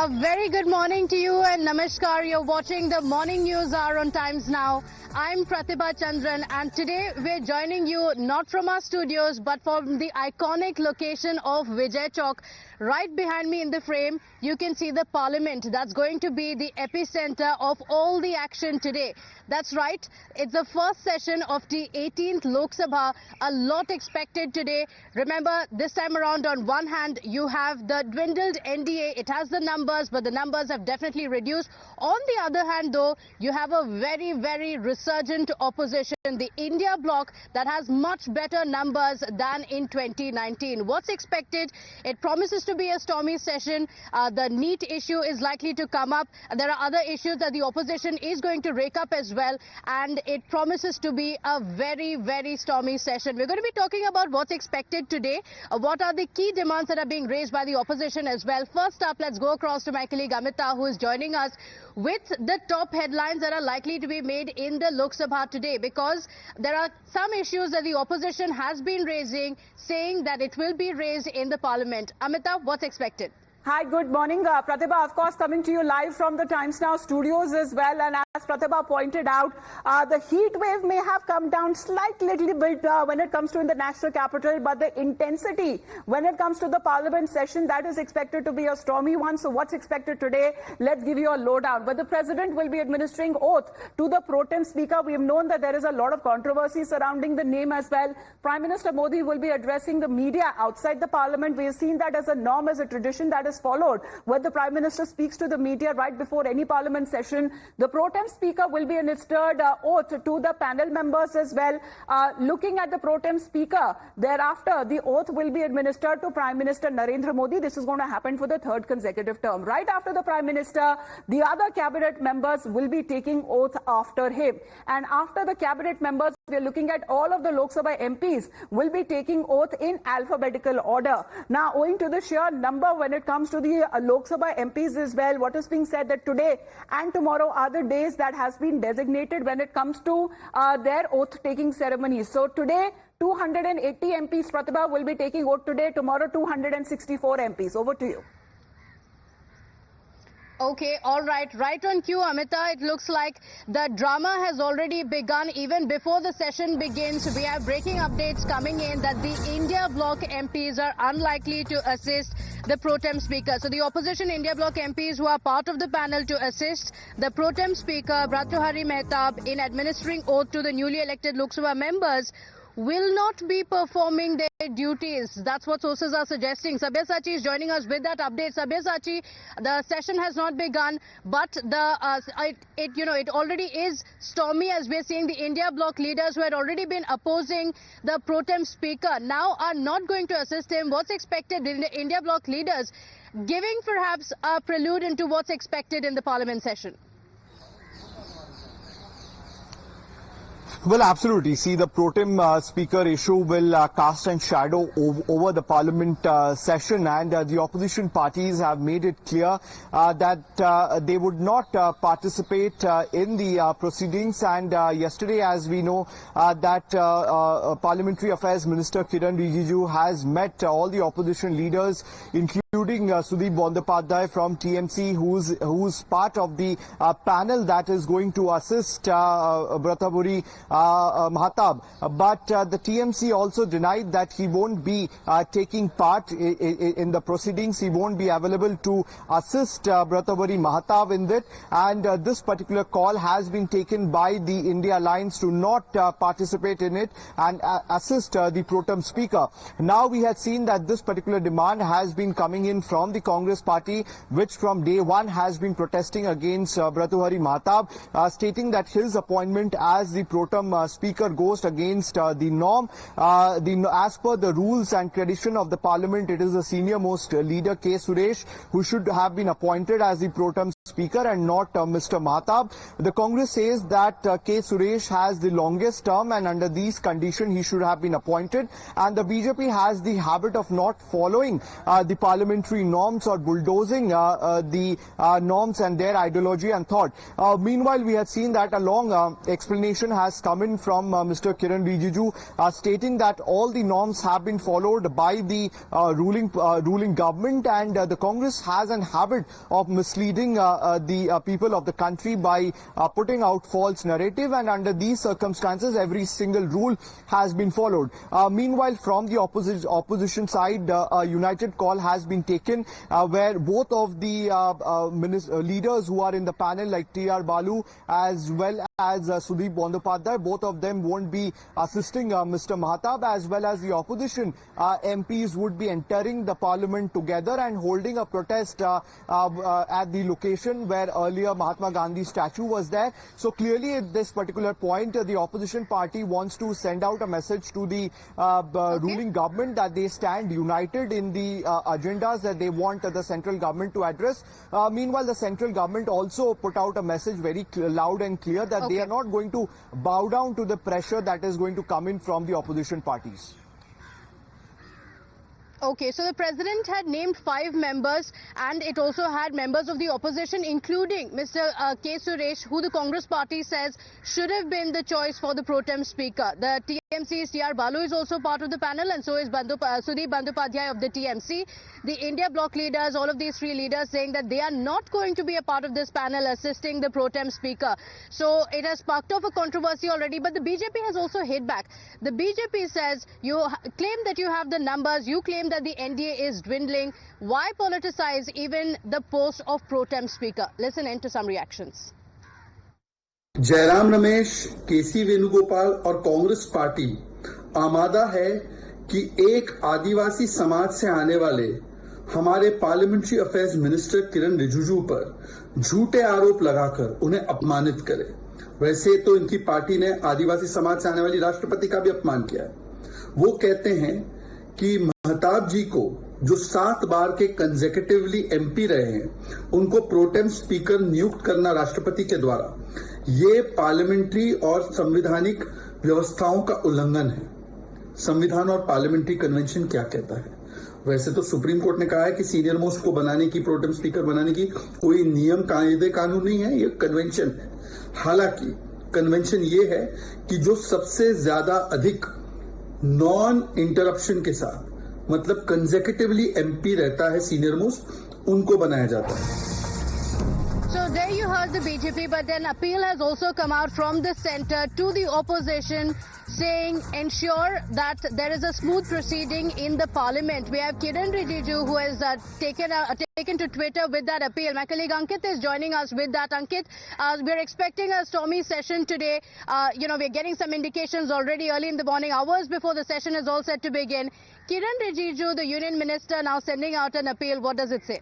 A very good morning to you and namaskar. You're watching the Morning News Hour on Times Now. I'm Pratibha Chandran and today we're joining you not from our studios but from the iconic location of Vijay Chowk. Right behind me in the frame, you can see the Parliament. That's going to be the epicenter of all the action today. That's right. It's the first session of the 18th Lok Sabha. A lot expected today. Remember, this time around, on one hand, you have the dwindled NDA. It has the numbers, but the numbers have definitely reduced. On the other hand, though, you have a very, very resurgent opposition, the India bloc, that has much better numbers than in 2019. What's expected? It promises to be a stormy session. The NEET issue is likely to come up. There are other issues that the opposition is going to rake up as well, and it promises to be a very, very stormy session. We're going to be talking about what's expected today, what are the key demands that are being raised by the opposition as well. First up, let's go across to my colleague Amita, who is joining us with the top headlines that are likely to be made in the Lok Sabha today, because there are some issues that the opposition has been raising, saying that it will be raised in the Parliament. Amita, what's expected? Hi, good morning. Pratibha, of course, coming to you live from the Times Now studios as well. And as Pratibha pointed out, the heat wave may have come down slightly little bit when it comes to in the national capital, but the intensity when it comes to the Parliament session, that is expected to be a stormy one. So what's expected today? Let's give you a lowdown. But the President will be administering oath to the pro tem speaker. We've known that there is a lot of controversy surrounding the name as well. Prime Minister Modi will be addressing the media outside the Parliament. We have seen that as a norm, as a tradition that is followed, where the Prime Minister speaks to the media right before any Parliament session. The pro tem speaker will be administered oath to the panel members as well. Looking at the pro tem speaker, thereafter the oath will be administered to Prime Minister Narendra Modi. This is going to happen for the third consecutive term. Right after the Prime Minister, the other cabinet members will be taking oath after him. And after the cabinet members, we are looking at all of the Lok Sabha MPs will be taking oath in alphabetical order. Now, owing to the sheer number when it comes to the Lok Sabha MPs as well, what is being said that today and tomorrow are the days that has been designated when it comes to their oath-taking ceremonies. So today, 280 MPs, Pratibha, will be taking oath today. Tomorrow, 264 MPs. Over to you. Okay, all right. Right on cue, Amita. It looks like the drama has already begun even before the session begins. We have breaking updates coming in that the India bloc MPs are unlikely to assist the pro tem speaker. So the opposition India bloc MPs who are part of the panel to assist the pro tem speaker, Bhartrihari Mehtab, in administering oath to the newly elected Lok Sabha members, will not be performing their duties. That's what sources are suggesting. Sabyasachi is joining us with that update. Sabyasachi, the session has not begun, but it already is stormy, as we're seeing the India bloc leaders who had already been opposing the pro tem speaker now are not going to assist him. What's expected in the India bloc leaders, giving perhaps a prelude into what's expected in the Parliament session? Well, absolutely. See, the pro tem speaker issue will cast a shadow over the Parliament session, and the opposition parties have made it clear that they would not participate in the proceedings. And yesterday, as we know, that Parliamentary Affairs Minister Kiran Rijiju has met all the opposition leaders, including Sudip Bandyopadhyay from TMC, who's part of the panel that is going to assist Bhartrihari Mehtab. But the TMC also denied that he won't be taking part in the proceedings. He won't be available to assist Bhartrihari Mehtab in that. And this particular call has been taken by the India Alliance to not participate in it and assist the pro tem speaker. Now we have seen that this particular demand has been coming in from the Congress party, which from day one has been protesting against Bhartrihari Mehtab, stating that his appointment as the pro tem speaker goes against the norm. As per the rules and tradition of the Parliament, it is the senior most leader, K. Suresh, who should have been appointed as the pro tem speaker. Speaker and not Mr. Mahatab. The Congress says that K. Suresh has the longest term and under these conditions he should have been appointed, and the BJP has the habit of not following the parliamentary norms or bulldozing the norms and their ideology and thought. Meanwhile, we had seen that a long explanation has come in from Mr. Kiran Rijiju stating that all the norms have been followed by the ruling government, and the Congress has an habit of misleading the people of the country by putting out false narrative, and under these circumstances every single rule has been followed. Meanwhile, from the opposition side, a united call has been taken where both of the leaders who are in the panel, like T.R. Balu as well as Sudip Bandyopadhyay, both of them won't be assisting Mr. Mahatab, as well as the opposition MPs would be entering the parliament together and holding a protest at the location where earlier Mahatma Gandhi's statue was there. So clearly at this particular point, the opposition party wants to send out a message to the ruling government that they stand united in the agendas that they want the central government to address. Meanwhile, the central government also put out a message very loud and clear that they are not going to bow down to the pressure that is going to come in from the opposition parties. Okay, so the president had named 5 members, and it also had members of the opposition, including Mr. K. Suresh, who the Congress party says should have been the choice for the pro tem speaker. The TMC's T.R. Balu is also part of the panel, and so is Sudip Bandyopadhyay of the TMC. The India bloc leaders, all of these 3 leaders, saying that they are not going to be a part of this panel assisting the pro tem speaker. So it has sparked off a controversy already, but the BJP has also hit back. The BJP says you claim that you have the numbers, you claim that the NDA is dwindling. Why politicize even the post of pro tem speaker? Listen in to some reactions. Jairam Ramesh, केसी वेणुगोपाल और Congress party आमादा है कि एक आदिवासी समाज से आने वाले हमारे parliamentary affairs minister किरण रिजिजू पर झूठे आरोप लगाकर उन्हें अपमानित करे। वैसे तो इनकी पार्टी ने आदिवासी समाज से आने वाली राष्ट्रपति का भी अपमान किया है। वो कहते हैं कि महताब जी को, जो 7 बार के कंसेक्यूटिवली एमपी रहे हैं, उनको प्रोटेम स्पीकर नियुक्त करना राष्ट्रपति के द्वारा ये पार्लियामेंट्री और संवैधानिक व्यवस्थाओं का उल्लंघन है। संविधान और पार्लियामेंट्री कन्वेंशन क्या कहता है? वैसे तो सुप्रीम कोर्ट ने कहा है कि सीनियर मोस्ट को बनाने की, प्रोटेम स्पीकर बनाने की कोई नियम कायदे कानून नहीं है, ये कन्वेंशन है। हालांकि कन्वेंशन ये है कि जो सबसे ज्यादा अधिक नॉन इंटरप्शन के साथ, मतलब कंसेक्यूटिवली एमपी रहता है सीनियर मोस्ट, उनको बनाया जाता है। So there you heard the BJP, but then appeal has also come out from the centre to the opposition, saying ensure that there is a smooth proceeding in the parliament. We have Kiran Rijiju, who has taken to Twitter with that appeal. My colleague Ankit is joining us with that. Ankit, we're expecting a stormy session today. We're getting some indications already early in the morning, hours before the session is all set to begin. Kiran Rijiju, the union minister, now sending out an appeal. What does it say?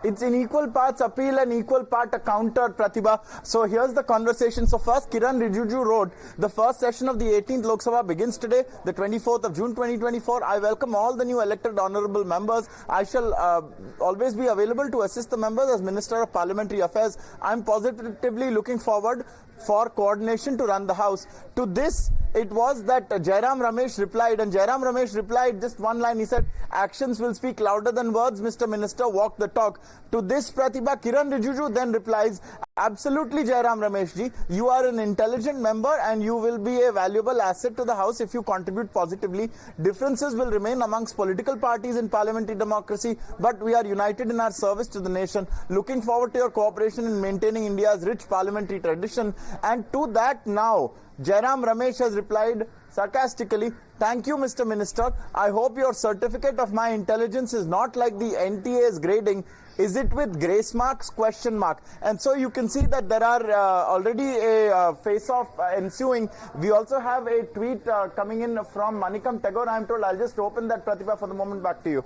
It's in equal parts appeal and equal part a counter, Pratibha. So here's the conversation. So first, Kiran Rijiju wrote, the first session of the 18th Lok Sabha begins today, the 24th of June 2024. I welcome all the new elected honorable members. I shall always be available to assist the members as Minister of Parliamentary Affairs. I'm positively looking forward for coordination to run the House. To this, it was that Jairam Ramesh replied, and Jairam Ramesh replied just one line. He said, actions will speak louder than words, Mr. Minister, walk the talk. To this, Pratibha, Kiran Rijiju then replies, absolutely, Jairam Ramesh ji, you are an intelligent member and you will be a valuable asset to the House if you contribute positively. Differences will remain amongst political parties in parliamentary democracy, but we are united in our service to the nation. Looking forward to your cooperation in maintaining India's rich parliamentary tradition. And to that now, Jairam Ramesh has replied sarcastically, thank you, Mr. Minister. I hope your certificate of my intelligence is not like the NTA's grading. Is it with grace marks? Question mark. And so you can see that there are already a face-off ensuing. We also have a tweet coming in from Manikam Tagore. I'm told I'll just open that, Pratibha, for the moment. Back to you.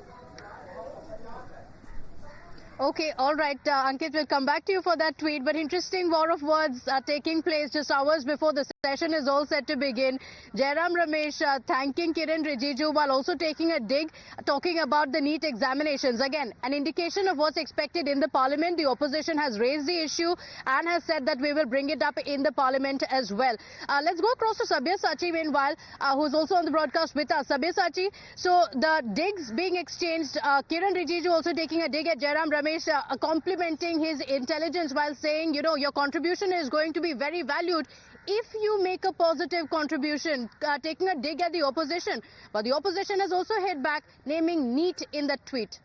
Okay, all right, Ankit, we'll come back to you for that tweet. But interesting war of words taking place just hours before the session is all set to begin. Jairam Ramesh thanking Kiran Rijiju while also taking a dig, talking about the NEET examinations. Again, an indication of what's expected in the parliament. The opposition has raised the issue and has said that we will bring it up in the parliament as well. Let's go across to Sabyasachi meanwhile, who's also on the broadcast with us. Sabyasachi, so the digs being exchanged, Kiran Rijiju also taking a dig at Jairam Ramesh, complimenting his intelligence while saying, you know, your contribution is going to be very valued if you make a positive contribution, taking a dig at the opposition. But the opposition has also hit back, naming NEET in that tweet.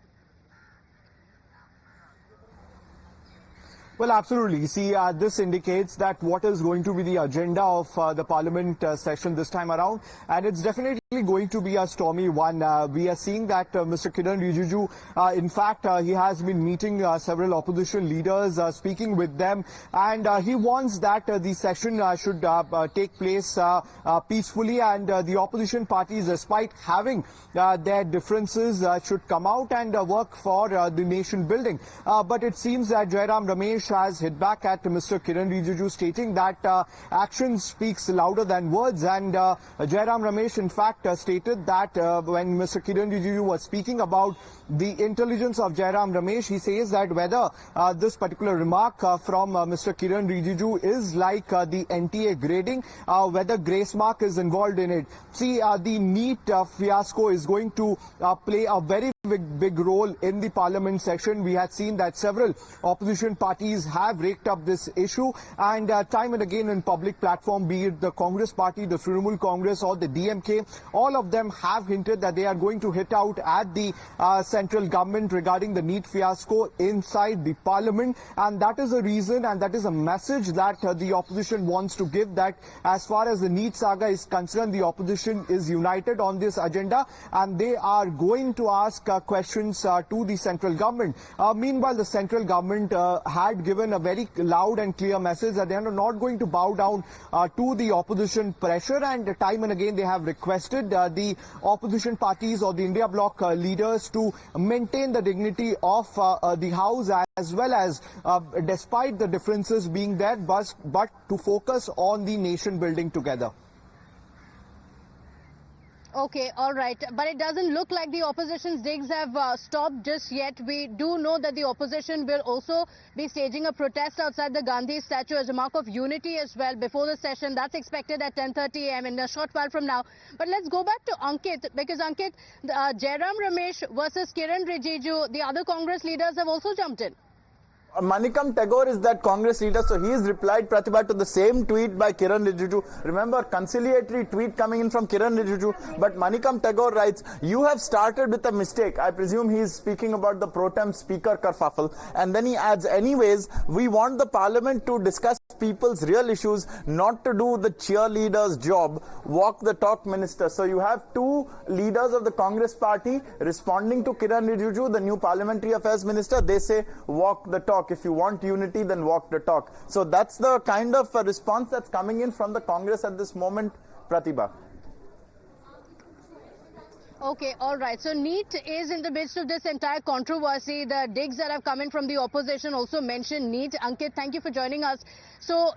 Well, absolutely. See, this indicates that what is going to be the agenda of the parliament session this time around, and it's definitely going to be a stormy one. We are seeing that Mr. Kiran Rijiju, in fact, he has been meeting several opposition leaders, speaking with them, and he wants that the session should take place peacefully, and the opposition parties, despite having their differences, should come out and work for the nation building. But it seems that Jairam Ramesh has hit back at Mr. Kiran Rijiju, stating that action speaks louder than words, and Jairam Ramesh in fact stated that when Mr. Kiran Rijiju was speaking about the intelligence of Jairam Ramesh, he says that whether this particular remark from Mr. Kiran Rijiju is like the NTA grading, whether grace mark is involved in it. See, the NEET fiasco is going to play a very big role in the parliament session. We had seen that several opposition parties have raked up this issue, and time and again in public platform, be it the Congress party, the Trinamool Congress or the DMK, all of them have hinted that they are going to hit out at the central government regarding the NEET fiasco inside the parliament, and that is a reason and that is a message that the opposition wants to give, that as far as the NEET saga is concerned, the opposition is united on this agenda and they are going to ask questions to the central government. Meanwhile, the central government had given a very loud and clear message that they are not going to bow down to the opposition pressure, and time and again they have requested the opposition parties or the India Bloc leaders to maintain the dignity of the House, as well as despite the differences being there, but to focus on the nation building together. Okay, all right. But it doesn't look like the opposition's digs have stopped just yet. We do know that the opposition will also be staging a protest outside the Gandhi statue as a mark of unity as well before the session. That's expected at 10:30 a.m. in a short while from now. But let's go back to Ankit, because Ankit, Jairam Ramesh versus Kiran Rijiju, the other Congress leaders have also jumped in. Manikam Tagore is that Congress leader, so he has replied, Pratibha, to the same tweet by Kiran Rijiju. Remember, conciliatory tweet coming in from Kiran Rijiju, but Manikam Tagore writes, you have started with a mistake. I presume he is speaking about the pro tem speaker kerfuffle, and then he adds, anyways, we want the parliament to discuss people's real issues, not to do the cheerleader's job. Walk the talk, minister. So you have two leaders of the Congress party responding to Kiran Rijiju, the new parliamentary affairs minister. They say, walk the talk. If you want unity, then walk the talk. So that's the kind of response that's coming in from the Congress at this moment, Pratibha. Okay, all right. So NEET is in the midst of this entire controversy. The digs that have come in from the opposition also mention NEET. Ankit, thank you for joining us. So